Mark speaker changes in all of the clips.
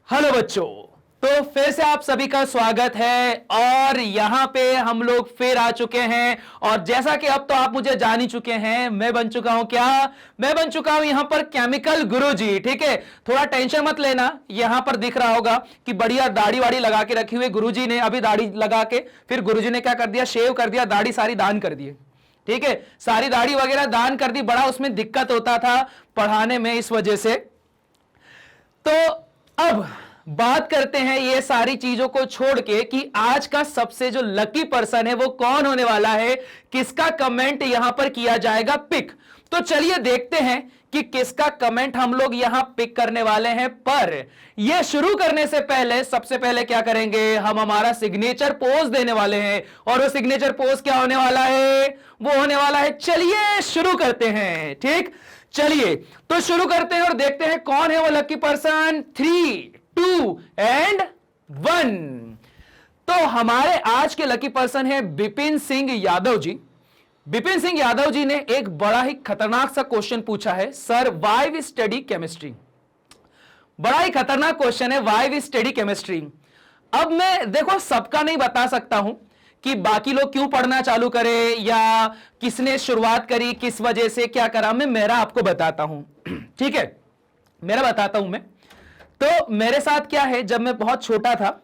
Speaker 1: Hello बच्चों। तो फिर से आप सभी का स्वागत है और यहां पे हम लोग फिर आ चुके हैं। और जैसा कि अब तो आप मुझे जान ही चुके हैं, मैं बन चुका हूं क्या? मैं बन चुका हूं यहां पर केमिकल गुरुजी। ठीक है, थोड़ा टेंशन मत लेना। यहां पर दिख रहा होगा कि बढ़िया दाढ़ी वाड़ी लगा के रखी हुई गुरुजी ने। अभी दाढ़ी लगा के फिर गुरुजी ने क्या कर दिया, शेव कर दिया, दाढ़ी सारी दान कर दी। ठीक है, सारी दाढ़ी वगैरह दान कर दी। बड़ा उसमें दिक्कत होता था पढ़ाने में, इस वजह से। तो अब बात करते हैं ये सारी चीजों को छोड़ के कि आज का सबसे जो लकी पर्सन है वो कौन होने वाला है, किसका कमेंट यहां पर किया जाएगा पिक। तो चलिए देखते हैं कि किसका कमेंट हम लोग यहां पिक करने वाले हैं। पर यह शुरू करने से पहले सबसे पहले क्या करेंगे, हम हमारा सिग्नेचर पोज देने वाले हैं। और वो सिग्नेचर पोज क्या होने वाला है? वो होने वाला है, चलिए शुरू करते हैं। ठीक, चलिए तो शुरू करते हैं और देखते हैं कौन है वो लकी पर्सन। 3, 2 एंड 1। तो हमारे आज के लकी पर्सन है विपिन सिंह यादव जी। विपिन सिंह यादव जी ने एक बड़ा ही खतरनाक सा क्वेश्चन पूछा है, sir why we study chemistry. बड़ा ही खतरनाक क्वेश्चन है, व्हाई वी स्टडी केमिस्ट्री। अब मैं देखो सबका नहीं बता सकता हूं कि बाकी लोग क्यों पढ़ना चालू करें या किसने शुरुआत करी, किस वजह से, क्या करा। मैं मेरा आपको बताता हूं। ठीक है, मेरा बताता हूं मैं। तो मेरे साथ क्या है, जब मैं बहुत छोटा था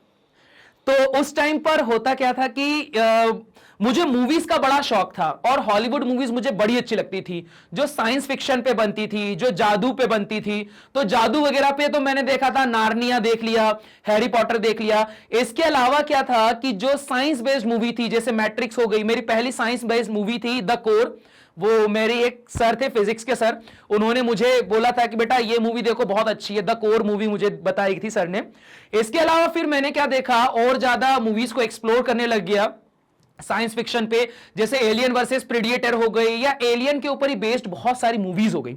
Speaker 1: तो उस टाइम पर होता क्या था कि मुझे मूवीज का बड़ा शौक था और हॉलीवुड मूवीज मुझे बड़ी अच्छी लगती थी, जो साइंस फिक्शन पे बनती थी, जो जादू पे बनती थी। तो जादू वगैरह पे तो मैंने देखा था, नार्निया देख लिया, हैरी पॉटर देख लिया। इसके अलावा क्या था कि जो साइंस बेस्ड मूवी थी, जैसे मैट्रिक्स हो गई, मेरी पहली साइंस बेस्ड मूवी थी द कोर। वो मेरे एक सर थे, फिजिक्स के सर, उन्होंने मुझे बोला था कि बेटा ये मूवी देखो बहुत अच्छी है, द कोर मूवी मुझे बताई थी सर ने। इसके अलावा फिर मैंने क्या देखा, और ज्यादा मूवीज को एक्सप्लोर करने लग गया साइंस फिक्शन पे, जैसे एलियन वर्सेस प्रेडिएटर हो गई, या एलियन के ऊपर ही बेस्ड बहुत सारी मूवीज हो गई।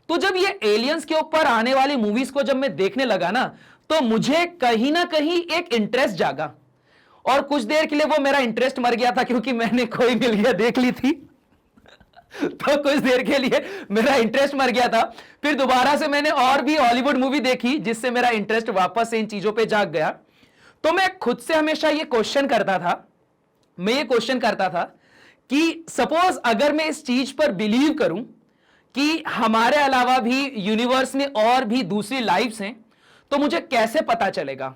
Speaker 1: तो जब ये एलियंस के ऊपर आने वाली मूवीज को जब मैं देखने लगा ना, तो मुझे कहीं ना कहीं एक इंटरेस्ट जागा। और कुछ देर के लिए वो मेरा इंटरेस्ट मर गया था, क्योंकि मैंने कोई मिल गया देख ली थी। तो कुछ देर के लिए मेरा इंटरेस्ट मर गया था। फिर दोबारा से मैंने और भी हॉलीवुड मूवी देखी, जिससे मेरा इंटरेस्ट वापस से इन चीजों पे जाग गया। तो मैं खुद से हमेशा ये क्वेश्चन करता था, कि सपोज अगर मैं इस चीज पर बिलीव करूं कि हमारे अलावा भी यूनिवर्स में और भी दूसरी लाइफ्स हैं, तो मुझे कैसे पता चलेगा।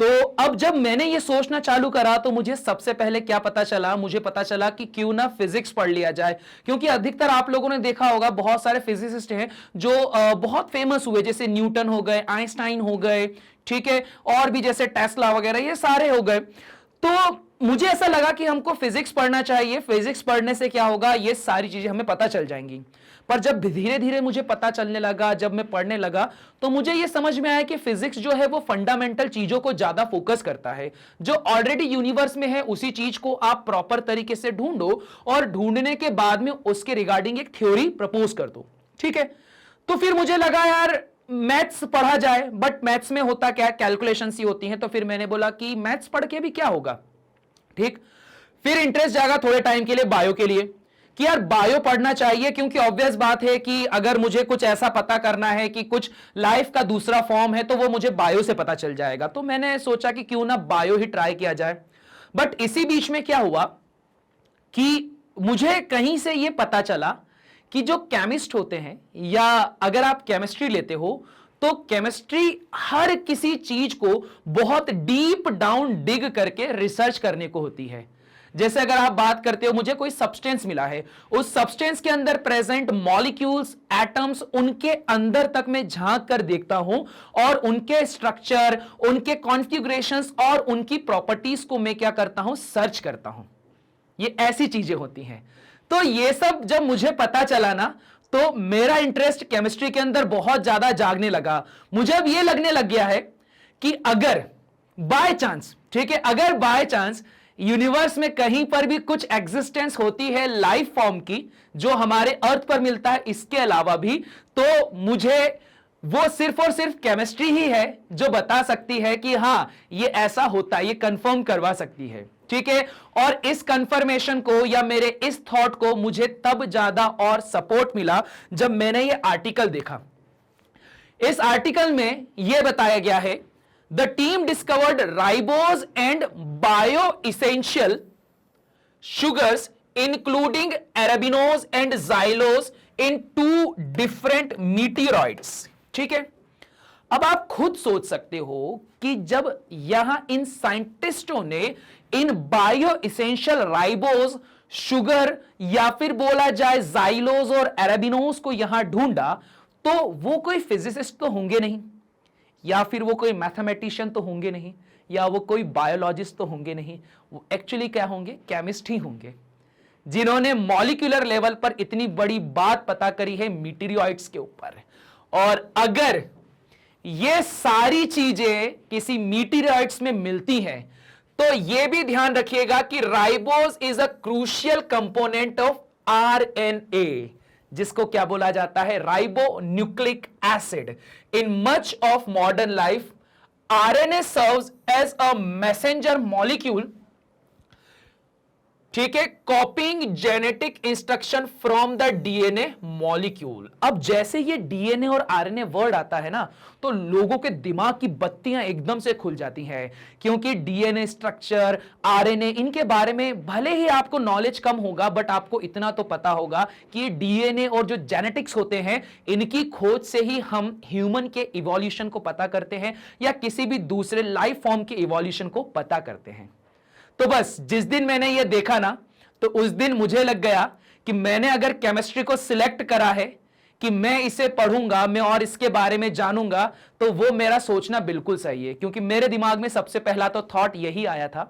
Speaker 1: तो अब जब मैंने ये सोचना चालू करा, तो मुझे सबसे पहले क्या पता चला, मुझे पता चला कि क्यों ना फिजिक्स पढ़ लिया जाए। क्योंकि अधिकतर आप लोगों ने देखा होगा, बहुत सारे फिजिसिस्ट हैं जो बहुत फेमस हुए, जैसे न्यूटन हो गए, आइंस्टाइन हो गए, ठीक है, और भी जैसे टेस्ला वगैरह, ये सारे हो गए। तो मुझे ऐसा लगा कि हमको फिजिक्स पढ़ना चाहिए। फिजिक्स पढ़ने से क्या होगा, ये सारी चीजें हमें पता चल जाएंगी। पर जब धीरे धीरे मुझे पता चलने लगा, जब मैं पढ़ने लगा, तो मुझे यह समझ में आया कि फिजिक्स जो है वो फंडामेंटल चीजों को ज्यादा फोकस करता है। जो ऑलरेडी यूनिवर्स में है उसी चीज को आप प्रॉपर तरीके से ढूंढो, और ढूंढने के बाद में उसके रिगार्डिंग एक थ्योरी प्रपोज कर दो। ठीक है, तो फिर मुझे लगा यार मैथ्स पढ़ा जाए, बट मैथ्स में होता क्या, कैलकुलेशन ही होती है। तो फिर मैंने बोला कि मैथ्स पढ़ के भी क्या होगा। ठीक, फिर इंटरेस्ट जागा थोड़े टाइम के लिए बायो के लिए, कि यार बायो पढ़ना चाहिए, क्योंकि ऑब्वियस बात है कि अगर मुझे कुछ ऐसा पता करना है कि कुछ लाइफ का दूसरा फॉर्म है, तो वो मुझे बायो से पता चल जाएगा। तो मैंने सोचा कि क्यों ना बायो ही ट्राई किया जाए। बट इसी बीच में क्या हुआ कि मुझे कहीं से ये पता चला कि जो केमिस्ट होते हैं, या अगर आप केमिस्ट्री लेते हो, तो केमिस्ट्री हर किसी चीज को बहुत डीप डाउन डिग करके रिसर्च करने को होती है। जैसे अगर आप बात करते हो, मुझे कोई सब्सटेंस मिला है, उस सब्सटेंस के अंदर प्रेजेंट मॉलिक्यूल्स, एटम्स, उनके अंदर तक मैं झांक कर देखता हूं, और उनके स्ट्रक्चर, उनके कॉन्फ़िगरेशंस और उनकी प्रॉपर्टीज को मैं क्या करता हूं, सर्च करता हूं। ये ऐसी चीजें होती हैं। तो ये सब जब मुझे पता चला ना, तो मेरा इंटरेस्ट केमिस्ट्री के अंदर बहुत ज्यादा जागने लगा। मुझे अब ये लगने लग गया है कि अगर बाय चांस, ठीक है, अगर बाय चांस यूनिवर्स में कहीं पर भी कुछ एग्जिस्टेंस होती है लाइफ फॉर्म की, जो हमारे अर्थ पर मिलता है, इसके अलावा भी, तो मुझे वो सिर्फ और सिर्फ केमिस्ट्री ही है जो बता सकती है कि हां ये ऐसा होता है, ये कंफर्म करवा सकती है। ठीक है, और इस कंफर्मेशन को, या मेरे इस थॉट को, मुझे तब ज्यादा और सपोर्ट मिला जब मैंने ये आर्टिकल देखा। इस आर्टिकल में यह बताया गया है, the team discovered ribose and bio essential sugars including arabinose and xylose in two different meteoroids। ठीक है, अब आप खुद सोच सकते हो कि जब यहां इन साइंटिस्टों ने इन बायो इसेंशियल राइबोज शुगर या फिर बोला जाए जाइलोज और एराबिनोज को यहां ढूंढा, तो वो कोई फिजिसिस्ट तो होंगे नहीं, या फिर वो कोई मैथमेटिशियन तो होंगे नहीं, या वो कोई बायोलॉजिस्ट तो होंगे नहीं, वो एक्चुअली क्या होंगे, केमिस्ट ही होंगे, जिन्होंने मॉलिक्यूलर लेवल पर इतनी बड़ी बात पता करी है मीटेरियोइड्स के ऊपर। और अगर ये सारी चीजें किसी मीटेरियोइड्स में मिलती हैं, तो यह भी ध्यान रखिएगा कि ribose is a crucial component of RNA, जिसको क्या बोला जाता है, ribo nucleic acid. In much of modern life RNA serves as a messenger molecule, ठीक है, कॉपिंग genetic instruction from the DNA molecule. अब जैसे ये डीएनए और आरएनए वर्ड आता है ना, तो लोगों के दिमाग की बत्तियां एकदम से खुल जाती हैं, क्योंकि डीएनए स्ट्रक्चर, आरएनए, इनके बारे में भले ही आपको नॉलेज कम होगा, बट आपको इतना तो पता होगा कि ये डीएनए और जो जेनेटिक्स होते हैं, इनकी खोज से ही हम ह्यूमन के इवोल्यूशन को पता करते हैं, या किसी भी दूसरे लाइफ फॉर्म के इवोल्यूशन को पता करते हैं। तो बस जिस दिन मैंने ये देखा ना, तो उस दिन मुझे लग गया कि मैंने अगर केमिस्ट्री को सिलेक्ट करा है कि मैं इसे पढ़ूंगा, मैं और इसके बारे में जानूंगा, तो वो मेरा सोचना बिल्कुल सही है, क्योंकि मेरे दिमाग में सबसे पहला तो थॉट यही आया था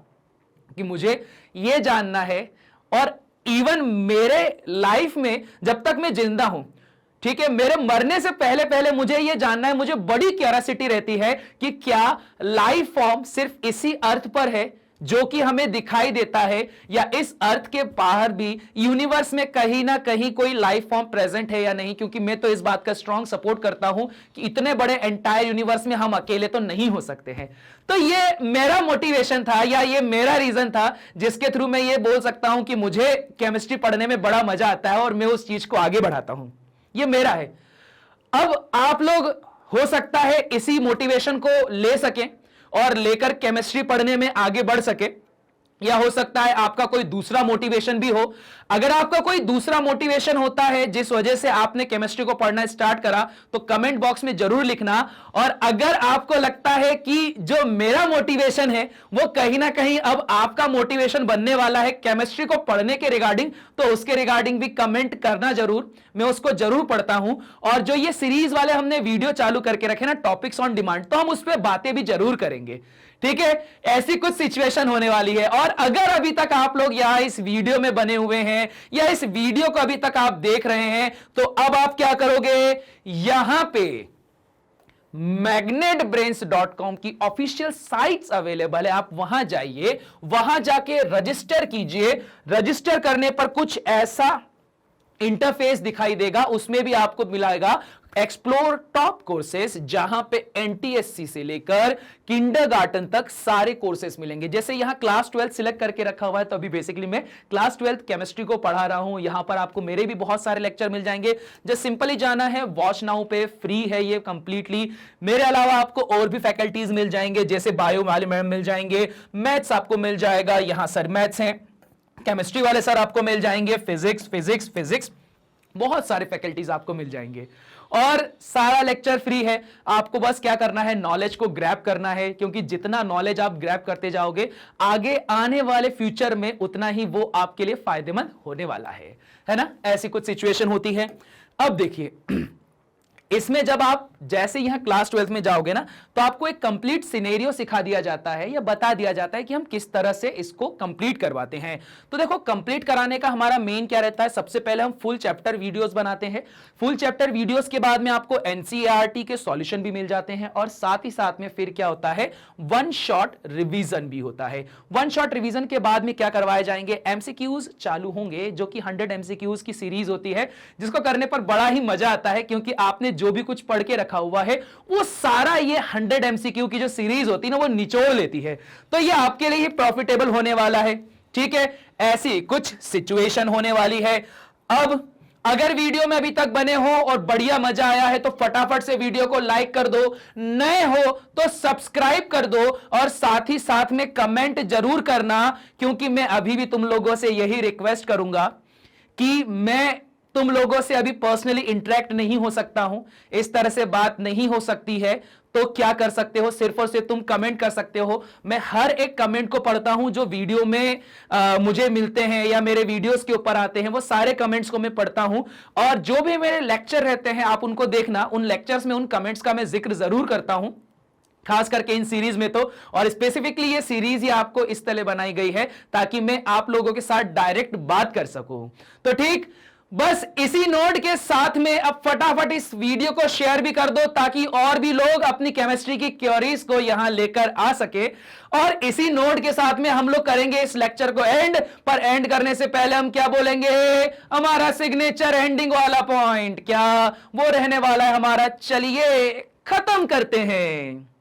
Speaker 1: कि मुझे ये जानना है। और इवन मेरे लाइफ में जब तक मैं जिंदा हूं, ठीक है, मेरे मरने से पहले पहले मुझे यह जानना है, मुझे बड़ी क्यूरियोसिटी रहती है कि क्या लाइफ फॉर्म सिर्फ इसी अर्थ पर है जो कि हमें दिखाई देता है, या इस अर्थ के बाहर भी यूनिवर्स में कहीं ना कहीं कोई लाइफ फॉर्म प्रेजेंट है या नहीं। क्योंकि मैं तो इस बात का स्ट्रांग सपोर्ट करता हूं कि इतने बड़े एंटायर यूनिवर्स में हम अकेले तो नहीं हो सकते हैं। तो ये मेरा मोटिवेशन था, या ये मेरा रीजन था, जिसके थ्रू मैं ये बोल सकता हूं कि मुझे केमिस्ट्री पढ़ने में बड़ा मजा आता है और मैं उस चीज को आगे बढ़ाता हूं। ये मेरा है। अब आप लोग हो सकता है इसी मोटिवेशन को ले सकें और लेकर केमिस्ट्री पढ़ने में आगे बढ़ सके, या हो सकता है आपका कोई दूसरा मोटिवेशन भी हो। अगर आपका कोई दूसरा मोटिवेशन होता है जिस वजह से आपने केमिस्ट्री को पढ़ना स्टार्ट करा, तो कमेंट बॉक्स में जरूर लिखना। और अगर आपको लगता है कि जो मेरा मोटिवेशन है वो कहीं ना कहीं अब आपका मोटिवेशन बनने वाला है केमिस्ट्री को पढ़ने के रिगार्डिंग, तो उसके रिगार्डिंग भी कमेंट करना जरूर, मैं उसको जरूर पढ़ता हूं। और जो ये सीरीज वाले हमने वीडियो चालू करके रखे ना, टॉपिक्स ऑन डिमांड, तो हम उस पर बातें भी जरूर करेंगे। ठीक है, ऐसी कुछ सिचुएशन होने वाली है। और अगर अभी तक आप लोग यहां इस वीडियो में बने हुए हैं, या इस वीडियो को अभी तक आप देख रहे हैं, तो अब आप क्या करोगे, यहां पे magnetbrains.com की ऑफिशियल साइट्स अवेलेबल है, आप वहां जाइए, वहां जाके रजिस्टर कीजिए। रजिस्टर करने पर कुछ ऐसा इंटरफेस दिखाई देगा, उसमें भी आपको मिलेगा एक्सप्लोर टॉप कोर्सेस, जहां पे एनटीएससी से लेकर किंडरगार्टन तक सारे कोर्सेस मिलेंगे। जैसे यहां क्लास 12 सिलेक्ट करके रखा हुआ है, तो अभी बेसिकली मैं क्लास 12 केमिस्ट्री को पढ़ा रहा हूं। यहां पर आपको मेरे भी बहुत सारे लेक्चर मिल जाएंगे। जस्ट सिंपली जाना है, वॉच नाउ पे, फ्री है ये कंप्लीटली। मेरे अलावा आपको और भी फैकल्टीज मिल जाएंगे, जैसे बायो वाले मैम मिल जाएंगे, मैथ्स आपको मिल जाएगा, यहां सर मैथ्स हैं, केमिस्ट्री वाले सर आपको मिल जाएंगे, फिजिक्स, बहुत सारे फैकल्टीज आपको मिल जाएंगे। और सारा लेक्चर फ्री है। आपको बस क्या करना है, नॉलेज को ग्रैब करना है, क्योंकि जितना नॉलेज आप ग्रैब करते जाओगे आगे आने वाले फ्यूचर में, उतना ही वो आपके लिए फायदेमंद होने वाला है ना। ऐसी कुछ सिचुएशन होती है। अब देखिए, इसमें जब आप जैसे यहां क्लास 12 में जाओगे ना, तो आपको एक कंप्लीट सिनेरियो सिखा दिया जाता है, या बता दिया जाता है कि हम किस तरह से इसको कंप्लीट करवाते हैं। तो देखो, कंप्लीट कराने का हमारा मेन क्या रहता है, सबसे पहले हम फुल चैप्टर वीडियोस बनाते हैं। फुल चैप्टर वीडियोस के बाद में आपको एनसीईआरटी के सॉल्यूशन भी मिल जाते हैं, और साथ ही साथ में फिर क्या होता है, वन शॉट रिवीजन भी होता है। वन शॉट रिवीजन के बाद में क्या करवाए जाएंगे, एमसीक्यूज चालू होंगे, जो कि 100 एमसीक्यूज की सीरीज होती है, जिसको करने पर बड़ा ही मजा आता है, क्योंकि आपने जो भी कुछ पढ़ के रखा हुआ है वो सारा ये 100 एमसीक्यू की जो सीरीज होती है ना, वो निचोड़ लेती है। तो ये आपके लिए ही प्रॉफिटेबल होने वाला है। ठीक है, ऐसी कुछ सिचुएशन होने वाली है। अब अगर वीडियो में अभी तक बने हो और बढ़िया मजा आया है तो फटाफट से वीडियो को लाइक कर दो, नए हो तो सब्सक्राइब कर दो और साथ ही साथ में कमेंट जरूर करना, क्योंकि मैं अभी भी तुम लोगों से यही रिक्वेस्ट करूंगा कि मैं तुम लोगों से अभी पर्सनली इंटरेक्ट नहीं हो सकता हूं, इस तरह से बात नहीं हो सकती है। तो क्या कर सकते हो, सिर्फ और सिर्फ तुम कमेंट कर सकते हो। मैं हर एक कमेंट को पढ़ता हूं जो वीडियो में मुझे मिलते हैं या मेरे वीडियोस के ऊपर आते हैं, वो सारे कमेंट्स को मैं पढ़ता हूं। और जो भी मेरे लेक्चर रहते हैं आप उनको देखना, उन लेक्चर्स में उन कमेंट्स का मैं जिक्र जरूर करता हूं, खास करके इन सीरीज में तो। और स्पेसिफिकली ये सीरीज ही आपको इस तरह बनाई गई है ताकि मैं आप लोगों के साथ डायरेक्ट बात कर सकूं। तो ठीक, बस इसी नोट के साथ में अब फटाफट इस वीडियो को शेयर भी कर दो ताकि और भी लोग अपनी केमिस्ट्री की क्योरीज को यहां लेकर आ सके। और इसी नोट के साथ में हम लोग करेंगे इस लेक्चर को एंड, पर एंड करने से पहले हम क्या बोलेंगे, हमारा सिग्नेचर एंडिंग वाला पॉइंट क्या वो रहने वाला है हमारा। चलिए खत्म करते हैं।